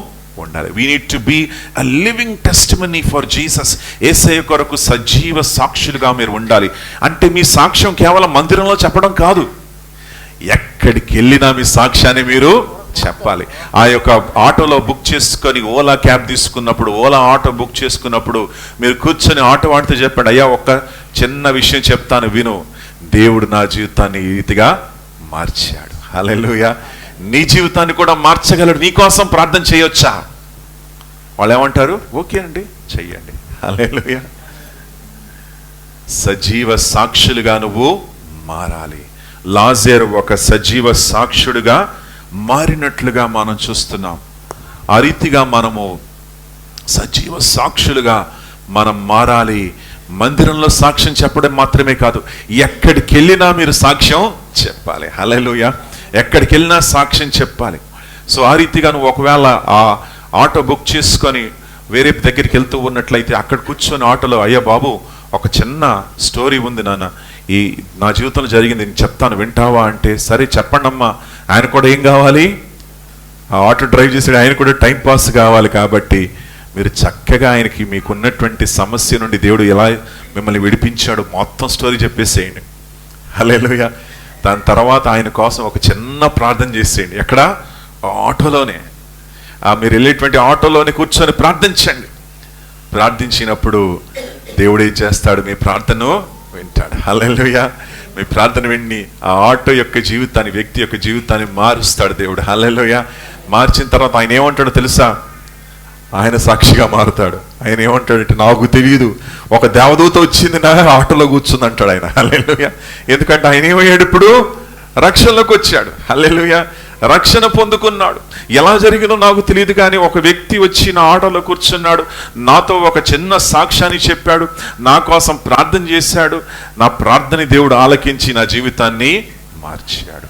Speaker 1: ఉండాలి. We need to be a living testimony for Jesus. యేసయ్య కొరకు సజీవ సాక్షులుగా మీరు ఉండాలి. అంటే మీ సాక్ష్యం కేవలం మందిరంలో చెప్పడం కాదు, ఎక్కడికి వెళ్ళినా మీ సాక్ష్యాన్ని మీరు చెప్పాలి. ఆ యొక్క ఆటోలో బుక్ చేసుకొని, ఓలా క్యాబ్ తీసుకున్నప్పుడు, ఓలా ఆటో బుక్ చేసుకున్నప్పుడు మీరు కూర్చొని ఆటో వాడితే చెప్పండి, అయ్యా ఒక్క చిన్న విషయం చెప్తాను విను, దేవుడు నా జీవితాన్ని ఈ రీతిగా మార్చాడు. హల్లెలూయా. నీ జీవితాన్ని కూడా మార్చగలడు. నీ కోసం ప్రార్థన చేయొచ్చా? వాళ్ళు ఏమంటారు, ఓకే అండి చెయ్యండి. హల్లెలూయా. సజీవ సాక్షులుగా నువ్వు మారాలి. లాజరు ఒక సజీవ సాక్షుడుగా మారినట్లుగా మనం చూస్తున్నాం. ఆ రీతిగా మనము సజీవ సాక్షులుగా మనం మారాలి. మందిరంలో సాక్ష్యం చెప్పడం మాత్రమే కాదు, ఎక్కడికి వెళ్ళినా మీరు సాక్ష్యం చెప్పాలి. హల్లెలూయా. ఎక్కడికి వెళ్ళినా సాక్ష్యం చెప్పాలి. సో ఆ రీతిగా నువ్వు ఒకవేళ ఆ ఆటో బుక్ చేసుకొని వేరే దగ్గరికి వెళ్తూ ఉన్నట్లయితే అక్కడ కూర్చొని ఆటోలో, అయ్యా బాబు ఒక చిన్న స్టోరీ ఉంది నాన్న, ఈ నా జీవితంలో జరిగింది, నేను చెప్తాను వింటావా అంటే, సరే చెప్పండి అమ్మా. ఆయన కూడా ఏం కావాలి, ఆ ఆటో డ్రైవ్ చేసాడు, ఆయన కూడా టైం పాస్ కావాలి కాబట్టి మీరు చక్కగా ఆయనకి మీకున్నటువంటి సమస్య నుండి దేవుడు ఎలా మిమ్మల్ని విడిపించాడు మొత్తం స్టోరీ చెప్పేసేయండి. హల్లెలూయా. దాని తర్వాత ఆయన కోసం ఒక చిన్న ప్రార్థన చేసేయండి. ఎక్కడ? ఆటోలోనే, మీరు వెళ్ళేటువంటి ఆటోలోనే కూర్చొని ప్రార్థించండి. ప్రార్థించినప్పుడు దేవుడు ఏం చేస్తాడు? మీ ప్రార్థన వింటాడు. హల్లెలూయా. మీ ప్రార్థన విని ఆ ఆటో యొక్క జీవితాన్ని, వ్యక్తి యొక్క జీవితాన్ని మారుస్తాడు దేవుడు. హల్లెలూయా. మార్చిన తర్వాత ఆయన ఏమంటాడో తెలుసా? ఆయన సాక్షిగా మారుతాడు. ఆయన ఏమంటాడంటే, నాకు తెలియదు, ఒక దేవదూత వచ్చింది నా ఆటోలో కూర్చుంది అంటాడు ఆయన. హల్లెలూయా. ఎందుకంటే ఆయన ఏమయ్యాడు? ఇప్పుడు రక్షణలోకి వచ్చాడు. హల్లెలూయా. రక్షణ పొందుకున్నాడు. ఎలా జరిగిందో నాకు తెలియదు, కానీ ఒక వ్యక్తి వచ్చి నా ఆటోలో కూర్చున్నాడు, నాతో ఒక చిన్న సాక్ష్యాన్ని చెప్పాడు, నా కోసం ప్రార్థన చేశాడు, నా ప్రార్థన దేవుడు ఆలకించి నా జీవితాన్ని మార్చాడు.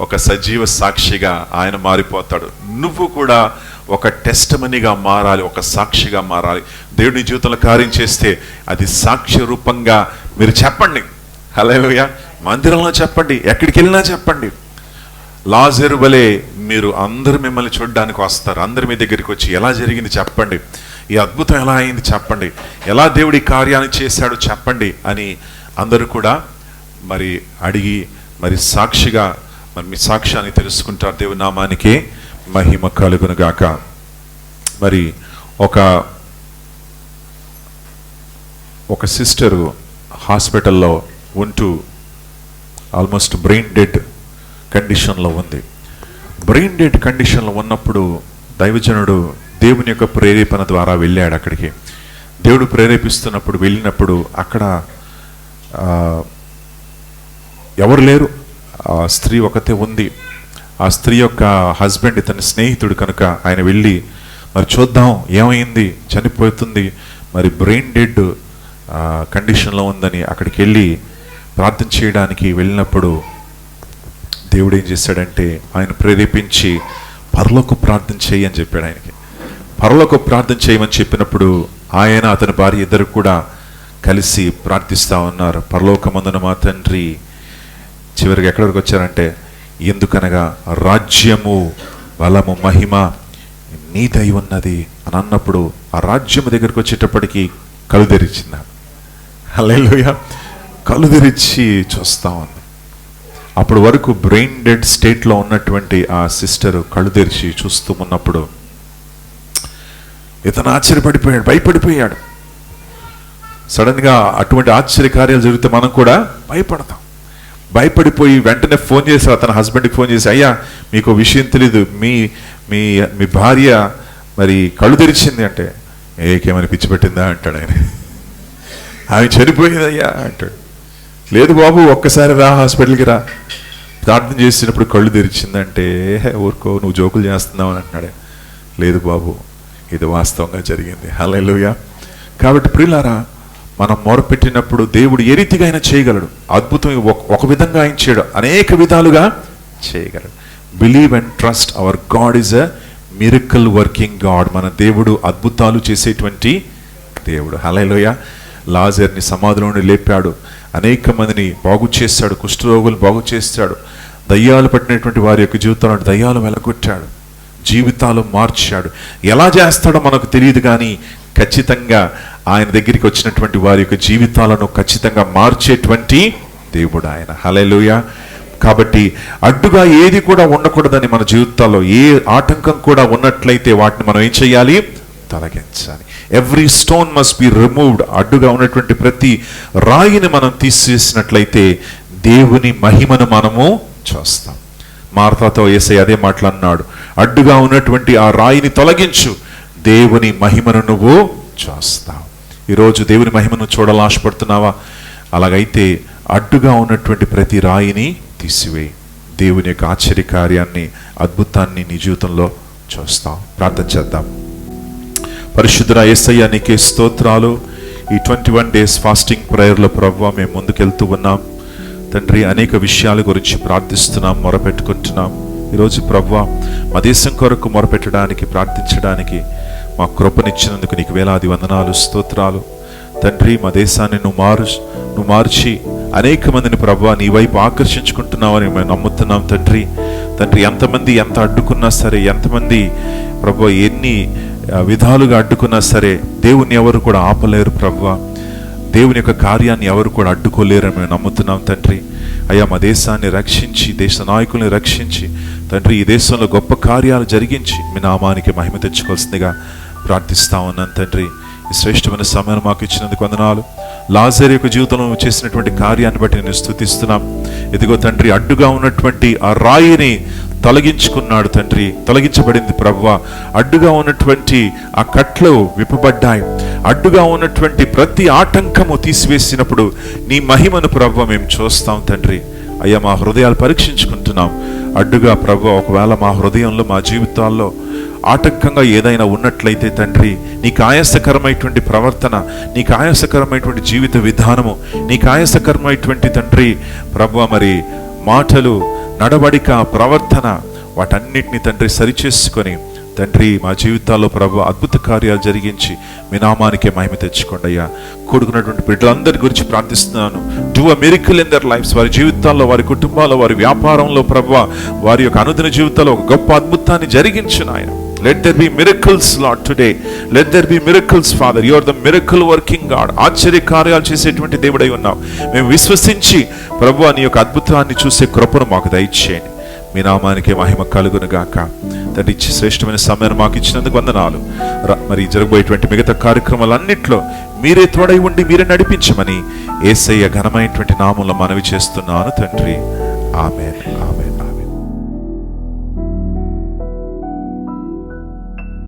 Speaker 1: ఒక సజీవ సాక్షిగా ఆయన మారిపోతాడు. నువ్వు కూడా ఒక టెస్టిమనీగా మారాలి, ఒక సాక్షిగా మారాలి. దేవుడి జీవితంలో కార్యం చేస్తే అది సాక్ష్య రూపంగా మీరు చెప్పండి. హల్లెలూయా. మందిరంలో చెప్పండి, ఎక్కడికి వెళ్ళినా చెప్పండి. లాజరు వలె మీరు అందరూ మిమ్మల్ని చూడడానికి వస్తారు. అందరు మీ దగ్గరికి వచ్చి ఎలా జరిగింది చెప్పండి, ఈ అద్భుతం ఎలా అయింది చెప్పండి, ఎలా దేవుడి కార్యాన్ని చేశాడు చెప్పండి అని అందరూ కూడా మరి అడిగి మరి సాక్షిగా మరి మీ సాక్ష్యాన్ని తెలుసుకుంటారు. దేవుని నామానికి మహిమ కలుగును గాక. మరి ఒక సిస్టరు హాస్పిటల్లో ఉంటూ ఆల్మోస్ట్ బ్రెయిన్ డెడ్ కండిషన్లో ఉంది. బ్రెయిన్ డెడ్ కండిషన్లో ఉన్నప్పుడు దైవజనుడు దేవుని యొక్క ప్రేరేపణ ద్వారా వెళ్ళాడు అక్కడికి. దేవుడు ప్రేరేపిస్తున్నప్పుడు వెళ్ళినప్పుడు అక్కడ ఎవరు లేరు, ఆ స్త్రీ ఒకతే ఉంది. ఆ స్త్రీ యొక్క హస్బెండ్ ఇతని స్నేహితుడు కనుక ఆయన వెళ్ళి మరి చూద్దాం ఏమైంది, చనిపోతుంది, మరి బ్రెయిన్ డెడ్ కండిషన్లో ఉందని అక్కడికి వెళ్ళి ప్రార్థన చేయడానికి వెళ్ళినప్పుడు దేవుడు ఏం చేశాడంటే ఆయన ప్రేరేపించి పరలోక ప్రార్థన చేయి అని చెప్పాడు ఆయనకి. పరలోక ప్రార్థన చేయమని చెప్పినప్పుడు ఆయన అతని భార్య ఇద్దరు కూడా కలిసి ప్రార్థిస్తూ ఉన్నారు. పరలోకమందున మా తండ్రి, చివరికి ఎక్కడి వరకు వచ్చారంటే, ఎందుకనగా రాజ్యము బలము మహిమ నీదై ఉన్నది అని అన్నప్పుడు ఆ రాజ్యము దగ్గరికి వచ్చేటప్పటికి కళ్ళు తెరిచింది. హల్లెలూయా. కళ్ళు తెరిచి చూస్తా ఉంది. అప్పటి వరకు బ్రెయిన్ డెడ్ స్టేట్లో ఉన్నటువంటి ఆ సిస్టర్ కళ్ళు తెరిచి చూస్తూ ఉన్నప్పుడు ఇతను ఆశ్చర్యపడిపోయాడు, భయపడిపోయాడు. సడన్గా అటువంటి ఆశ్చర్యకార్యాలు జరిగితే మనం కూడా భయపడతాం. భయపడిపోయి వెంటనే ఫోన్ చేశారు, అతని హస్బెండ్కి ఫోన్ చేసి, అయ్యా మీకు విషయం తెలీదు, మీ మీ మీ భార్య మరి కళ్ళు తెరిచింది అంటే, ఏకేమని పిచ్చి పెట్టిందా అంటాడు ఆయన. ఆమె చనిపోయింది అయ్యా అంటాడు. లేదు బాబు, ఒక్కసారి రా, హాస్పిటల్కి రా, ప్రార్థన చేసినప్పుడు కళ్ళు తెరిచిందంటే, ఊరుకో నువ్వు జోకులు చేస్తున్నావు అని అంటున్నాడు. లేదు బాబు, ఇది వాస్తవంగా జరిగింది. హల్లెలూయా. కాబట్టి ప్రియులారా, మనం మొరపెట్టినప్పుడు దేవుడు ఏ రీతిగా ఆయన చేయగలడు. అద్భుతం ఒక విధంగా ఆయన చేయడు, అనేక విధాలుగా చేయగలడు. Believe and trust hour God is a miracle working God. మన దేవుడు అద్భుతాలు చేసేటువంటి దేవుడు. హల్లెలూయా. లాజర్ని సమాధిలో నుండి లేపాడు, అనేక మందిని బాగు చేశాడు, కుష్ఠరోగులు బాగు చేశాడు, దయ్యాలు పట్టినటువంటి వారి యొక్క జీవితాలను దయ్యాలు వెలగొట్టాడు, జీవితాలు మార్చాడు. ఎలా చేస్తాడో మనకు తెలియదు, కానీ ఖచ్చితంగా ఆయన దగ్గరికి వచ్చినటువంటి వారి యొక్క జీవితాలను ఖచ్చితంగా మార్చేటువంటి దేవుడు ఆయన. హల్లెలూయా. కాబట్టి అడ్డుగా ఏది కూడా ఉండకూడదని మన జీవితాల్లో ఏ ఆటంకం కూడా ఉన్నట్లయితే వాటిని మనం ఏం చేయాలి? తొలగించాలి. Every stone must be removed. అడ్డుగా ఉన్నటువంటి ప్రతి రాయిని మనం తీసేసినట్లయితే దేవుని మహిమను మనము చూస్తాం. మార్తాతో యేసయ్య అదే మాట్లాడినాడు, అడ్డుగా ఉన్నటువంటి ఆ రాయిని తొలగించు, దేవుని మహిమను నువ్వు చూస్తావు. ఈరోజు దేవుని మహిమను చూడాలని ఆశపడుతున్నావా? అలాగైతే అడ్డుగా ఉన్నటువంటి ప్రతి రాయిని తీసివేయి. దేవుని యొక్క ఆశ్చర్యకార్యాన్ని, అద్భుతాన్ని నీ జీవితంలో చూస్తాం. ప్రార్థన చేద్దాం. పరిశుద్ధుడా యేసయ్య, నీకే స్తోత్రాలు. ఈ 21 days ఫాస్టింగ్ ప్రేయర్లో ప్రభువా మేము ముందుకెళ్తూ ఉన్నాం తండ్రి. అనేక విషయాల గురించి ప్రార్థిస్తున్నాం, మొరపెట్టుకుంటున్నాం. ఈరోజు ప్రభువా మా దేశం కొరకు మొరపెట్టడానికి, ప్రార్థించడానికి మా కృపనిచ్చినందుకు నీకు వేలాది వందనాలు, స్తోత్రాలు. తండ్రి మా దేశాన్ని నువ్వు మార్చి అనేక మందిని ప్రభువా నీ వైపు ఆకర్షించుకుంటున్నావని మేము నమ్ముతున్నాం తండ్రి. ఎంతమంది ఎంత అడ్డుకున్నా సరే, ఎంతమంది ప్రభువా ఎన్ని విధాలుగా అడ్డుకున్నా సరే, దేవుని ఎవరు కూడా ఆపలేరు ప్రభువా. దేవుని యొక్క కార్యాన్ని ఎవరు కూడా అడ్డుకోలేరని మేము నమ్ముతున్నాం తండ్రి. అయ్యా మా దేశాన్ని రక్షించి, దేశ నాయకుల్ని రక్షించి తండ్రి, ఈ దేశంలో గొప్ప కార్యాలు జరిగించి మీ నామానికి మహిమ తెచ్చుకోవాల్సిందిగా ప్రార్థిస్తా ఉన్నాను తండ్రి. ఈ శ్రేష్టమైన సమయాన్ని మాకు ఇచ్చినందుకు వందనాలు. లాజరు యొక్క జీవితంలో చేసినటువంటి కార్యాన్ని బట్టి నేను స్తుతిస్తున్నాం. ఇదిగో తండ్రి, అడ్డుగా ఉన్నటువంటి ఆ రాయిని తొలగించుకున్నాడు తండ్రి, తొలగించబడింది ప్రభువా. అడ్డుగా ఉన్నటువంటి ఆ కట్లు విప్పబడ్డాయి. అడ్డుగా ఉన్నటువంటి ప్రతి ఆటంకము తీసివేసినప్పుడు నీ మహిమను ప్రభువా మేము చూస్తాం తండ్రి. అయ్యా మా హృదయాలు పరీక్షించుకుంటున్నాం. అడ్డుగా ప్రభువా ఒకవేళ మా హృదయంలో, మా జీవితాల్లో ఆటంకంగా ఏదైనా ఉన్నట్లయితే తండ్రి, నీకు ఆయాసకరమైనటువంటి ప్రవర్తన, నీకు ఆయాసకరమైనటువంటి జీవిత విధానము, నీకు ఆయాసకరమైనటువంటి తండ్రి ప్రభువా మరి మాటలు, నడవడిక, ప్రవర్తన, వాటన్నిటిని తండ్రి సరిచేసుకొని తండ్రి మా జీవితాల్లో ప్రభు అద్భుత కార్యాలు జరిగించి మీ నామానికే మహిమ తెచ్చుకోండి అయ్యా. కూడుకున్నటువంటి బిడ్డలందరి గురించి ప్రార్థిస్తున్నాను. Do a miracle in their lifes. వారి జీవితాల్లో, వారి కుటుంబాల్లో, వారి వ్యాపారంలో ప్రభువా, వారి యొక్క అనుదిన జీవితాల్లో ఒక గొప్ప అద్భుతాన్ని జరిగించు నాయన. Let there be miracles, Lord, today. Let there be miracles, Father. You are the miracle working God. ఆశ్చర్య కార్యాలు చేసేటువంటి దేవుడై ఉన్నావు. మేము విశ్వసించి ప్రభువా నీ యొక్క అద్భుతాన్ని చూసే కృపను మాకు దయచేయండి. మీ నామానికి మహిమ కలుగును గాక. తండ్రి, శ్రేష్టమైన సమయాన్ని మాకు ఇచ్చినందుకు వందనాలు. మరి జరగబోయేటువంటి మిగతా కార్యక్రమాలన్నింటిలో మీరే తోడై ఉండి మీరే నడిపించమని యేసయ్య ఘనమైనటువంటి నామంలో మనవి చేస్తున్నాను తండ్రి. ఆమేన్, ఆమేన్.